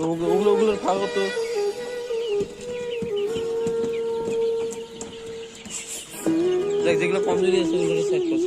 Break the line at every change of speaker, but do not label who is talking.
ওগুলোর ভাগ তো দেখ, যেগুলো কমজোরি আছে ওগুলো সাইড কর।